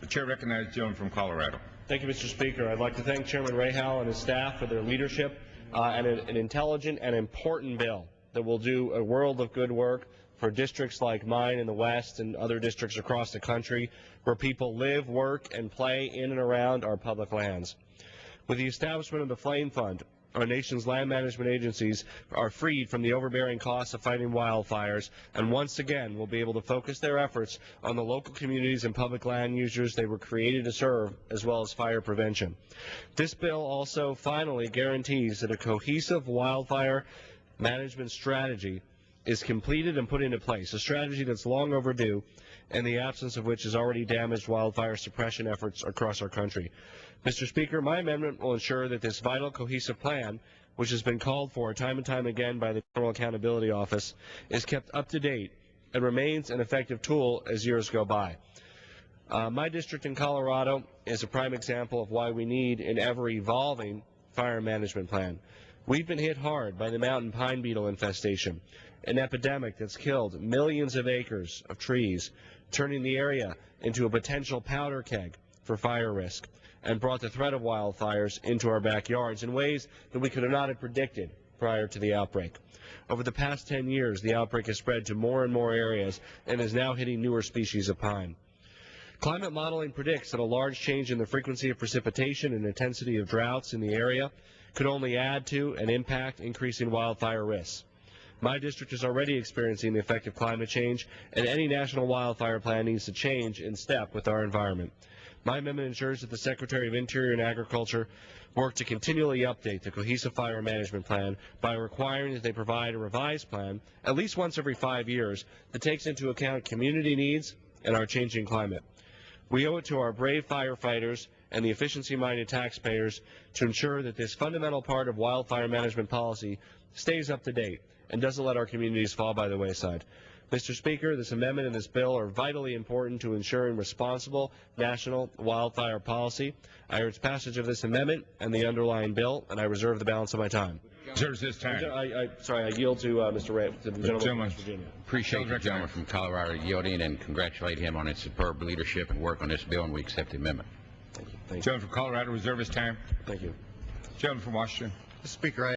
The chair recognizes the gentleman from Colorado. Thank you, Mr. Speaker. I'd like to thank Chairman Rahal and his staff for their leadership and an intelligent and important bill that will do a world of good work for districts like mine in the West and other districts across the country where people live, work, and play in and around our public lands. With the establishment of the Flame Fund, our nation's land management agencies are freed from the overbearing costs of fighting wildfires, and once again will be able to focus their efforts on the local communities and public land users they were created to serve, as well as fire prevention. This bill also finally guarantees that a cohesive wildfire management strategy is completed and put into place, a strategy that's long overdue and the absence of which has already damaged wildfire suppression efforts across our country. Mr. Speaker, my amendment will ensure that this vital cohesive plan, which has been called for time and time again by the General Accountability Office, is kept up to date and remains an effective tool as years go by. My district in Colorado is a prime example of why we need an ever-evolving fire management plan. We've been hit hard by the mountain pine beetle infestation, an epidemic that's killed millions of acres of trees, turning the area into a potential powder keg for fire risk, and brought the threat of wildfires into our backyards in ways that we could not have predicted prior to the outbreak. Over the past 10 years, the outbreak has spread to more and more areas and is now hitting newer species of pine. Climate modeling predicts that a large change in the frequency of precipitation and intensity of droughts in the area could only add to and impact increasing wildfire risks. My district is already experiencing the effect of climate change, and any national wildfire plan needs to change in step with our environment. My amendment ensures that the Secretary of Interior and Agriculture work to continually update the cohesive fire management plan by requiring that they provide a revised plan at least once every 5 years that takes into account community needs and our changing climate. We owe it to our brave firefighters and the efficiency-minded taxpayers to ensure that this fundamental part of wildfire management policy stays up to date and doesn't let our communities fall by the wayside. Mr. Speaker, this amendment and this bill are vitally important to ensuring responsible national wildfire policy. I urge passage of this amendment and the underlying bill, and I reserve the balance of my time. Reserves this time. I yield to Mr. Ray, to the gentleman from West Virginia. Appreciate the gentleman from Colorado yielding and congratulate him on his superb leadership and work on this bill, and we accept the amendment. Thank you. Gentleman from Colorado, reserve his time. Thank you. Gentleman from Washington. Mr. Speaker,